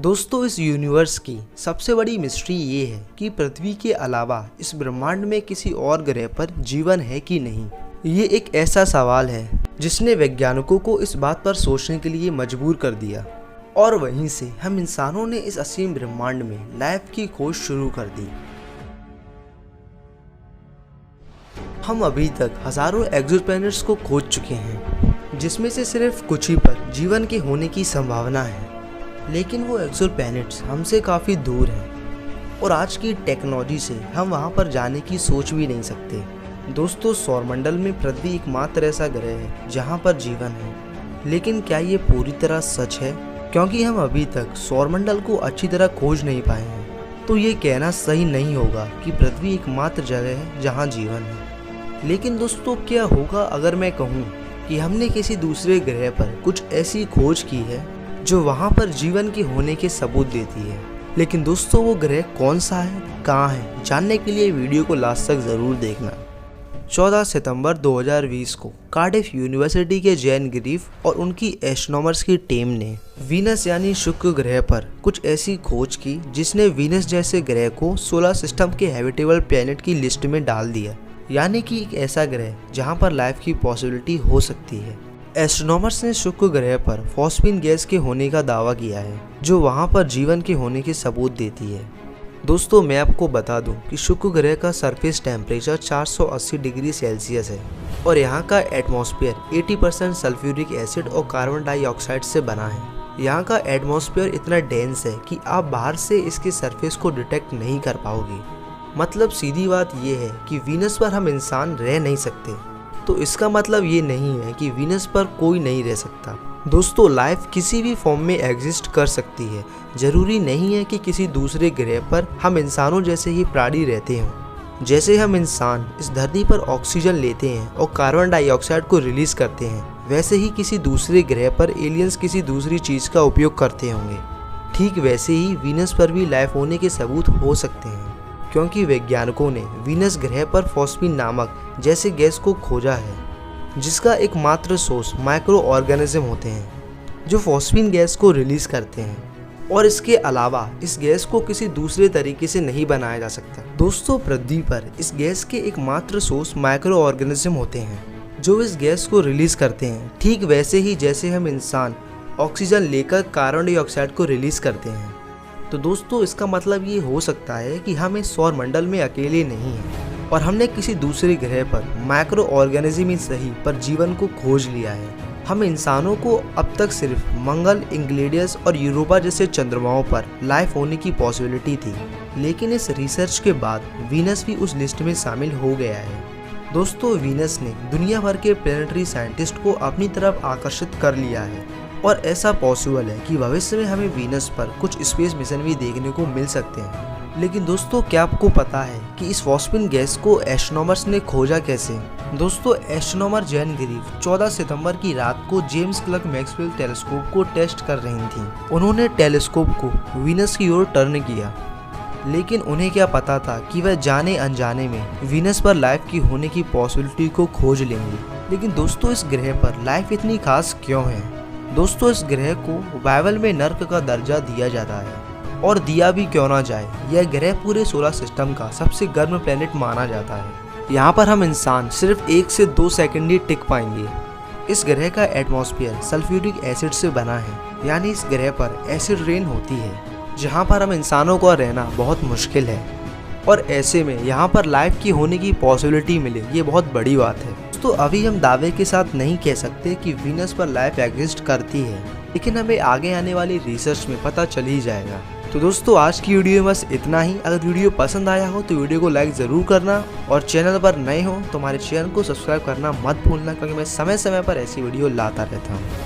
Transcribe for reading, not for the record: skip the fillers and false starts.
दोस्तों, इस यूनिवर्स की सबसे बड़ी मिस्ट्री ये है कि पृथ्वी के अलावा इस ब्रह्मांड में किसी और ग्रह पर जीवन है कि नहीं। ये एक ऐसा सवाल है जिसने वैज्ञानिकों को इस बात पर सोचने के लिए मजबूर कर दिया और वहीं से हम इंसानों ने इस असीम ब्रह्मांड में लाइफ की खोज शुरू कर दी। हम अभी तक हजारों एक्सोप्लैनेट्स को खोज चुके हैं, जिसमें से सिर्फ कुछ ही पर जीवन के होने की संभावना है। लेकिन वो एक्सोप्लैनेट्स हमसे काफ़ी दूर हैं और आज की टेक्नोलॉजी से हम वहाँ पर जाने की सोच भी नहीं सकते। दोस्तों, सौरमंडल में पृथ्वी एकमात्र ऐसा ग्रह है जहाँ पर जीवन है। लेकिन क्या ये पूरी तरह सच है? क्योंकि हम अभी तक सौरमंडल को अच्छी तरह खोज नहीं पाए हैं, तो ये कहना सही नहीं होगा कि पृथ्वी एकमात्र जगह है जहाँ जीवन है। लेकिन दोस्तों, क्या होगा अगर मैं कहूँ कि हमने किसी दूसरे ग्रह पर कुछ ऐसी खोज की है जो वहाँ पर जीवन के होने के सबूत देती है। लेकिन दोस्तों, वो ग्रह कौन सा है, कहाँ है, जानने के लिए वीडियो को लास्ट तक ज़रूर देखना। 14 सितंबर 2020 को कार्डिफ यूनिवर्सिटी के जैन ग्रीफ और उनकी एस्ट्रोनॉमर्स की टीम ने वीनस यानी शुक्र ग्रह पर कुछ ऐसी खोज की जिसने वीनस जैसे ग्रह को सोलर सिस्टम के हैबिटेबल प्लैनेट की लिस्ट में डाल दिया, यानी कि एक ऐसा ग्रह जहाँ पर लाइफ की पॉसिबिलिटी हो सकती है। एस्ट्रोनॉमर्स ने शुक्र ग्रह पर फॉस्फीन गैस के होने का दावा किया है, जो वहां पर जीवन के होने के सबूत देती है। दोस्तों, मैं आपको बता दूं कि शुक्र ग्रह का सरफेस टेम्परेचर 480 डिग्री सेल्सियस है और यहां का एटमॉस्फेयर 80% सल्फ्यूरिक एसिड और कार्बन डाइऑक्साइड से बना है। यहां का एटमॉस्फेयर इतना डेंस है कि आप बाहर से इसके सरफेस को डिटेक्ट नहीं कर पाओगे। मतलब सीधी बात यह है कि वीनस पर हम इंसान रह नहीं सकते। तो इसका मतलब ये नहीं है कि वीनस पर कोई नहीं रह सकता। दोस्तों, लाइफ किसी भी फॉर्म में एग्जिस्ट कर सकती है। जरूरी नहीं है कि किसी दूसरे ग्रह पर हम इंसानों जैसे ही प्राणी रहते हों। जैसे हम इंसान इस धरती पर ऑक्सीजन लेते हैं और कार्बन डाइऑक्साइड को रिलीज करते हैं, वैसे ही किसी दूसरे ग्रह पर एलियंस किसी दूसरी चीज का उपयोग करते होंगे। ठीक वैसे ही वीनस पर भी लाइफ होने के सबूत हो सकते हैं, क्योंकि वैज्ञानिकों ने वीनस ग्रह पर फॉस्फीन नामक जैसे गैस को खोजा है, जिसका एकमात्र सोर्स माइक्रो ऑर्गेनिज्म होते हैं जो फॉस्फीन गैस को रिलीज करते हैं। और इसके अलावा इस गैस को किसी दूसरे तरीके से नहीं बनाया जा सकता। दोस्तों, पृथ्वी पर इस गैस के एकमात्र सोर्स माइक्रो ऑर्गेनिज्म होते हैं जो इस गैस को रिलीज करते हैं, ठीक वैसे ही जैसे हम इंसान ऑक्सीजन लेकर कार्बन डाइऑक्साइड को रिलीज करते हैं। तो दोस्तों, इसका मतलब ये हो सकता है कि हम इस सौरमंडल में अकेले नहीं हैं और हमने किसी दूसरे ग्रह पर माइक्रो ऑर्गेनिज्म ही सही पर जीवन को खोज लिया है। हम इंसानों को अब तक सिर्फ मंगल, इंग्लेडियस और यूरोपा जैसे चंद्रमाओं पर लाइफ होने की पॉसिबिलिटी थी, लेकिन इस रिसर्च के बाद वीनस भी उस लिस्ट में शामिल हो गया है। दोस्तों, वीनस ने दुनिया भर के प्लैनेटरी साइंटिस्ट को अपनी तरफ आकर्षित कर लिया है और ऐसा पॉसिबल है कि भविष्य में हमें वीनस पर कुछ स्पेस मिशन भी देखने को मिल सकते हैं। लेकिन दोस्तों, क्या आपको पता है कि इस फॉस्फीन गैस को एस्ट्रोनॉमर्स ने खोजा कैसे? दोस्तों, एस्ट्रोनॉमर जैन ग्रीफ 14 सितंबर की रात को जेम्स क्लर्क मैक्सवेल टेलीस्कोप को टेस्ट कर रही थी। उन्होंने टेलीस्कोप को वीनस की ओर टर्न किया, लेकिन उन्हें क्या पता था कि वह जाने अनजाने में वीनस पर लाइफ की होने की पॉसिबिलिटी को खोज लेंगे। लेकिन दोस्तों, इस ग्रह पर लाइफ इतनी खास क्यों है? दोस्तों, इस ग्रह को बाइबल में नर्क का दर्जा दिया जाता है, और दिया भी क्यों ना जाए। यह ग्रह पूरे सोलर सिस्टम का सबसे गर्म प्लेनेट माना जाता है। यहाँ पर हम इंसान सिर्फ 1 से 2 सेकंड ही टिक पाएंगे। इस ग्रह का एटमॉस्फेयर सल्फ्यूरिक एसिड से बना है, यानी इस ग्रह पर एसिड रेन होती है, जहाँ पर हम इंसानों को रहना बहुत मुश्किल है। और ऐसे में यहाँ पर लाइफ की होने की पॉसिबिलिटी मिले, ये बहुत बड़ी बात है। तो अभी हम दावे के साथ नहीं कह सकते कि वीनस पर लाइफ एग्जिस्ट करती है, लेकिन हमें आगे आने वाली रिसर्च में पता चल ही जाएगा। तो दोस्तों, आज की वीडियो में बस इतना ही। अगर वीडियो पसंद आया हो तो वीडियो को लाइक ज़रूर करना, और चैनल पर नए हो तो हमारे चैनल को सब्सक्राइब करना मत भूलना, क्योंकि मैं समय समय पर ऐसी वीडियो लाता रहता हूँ।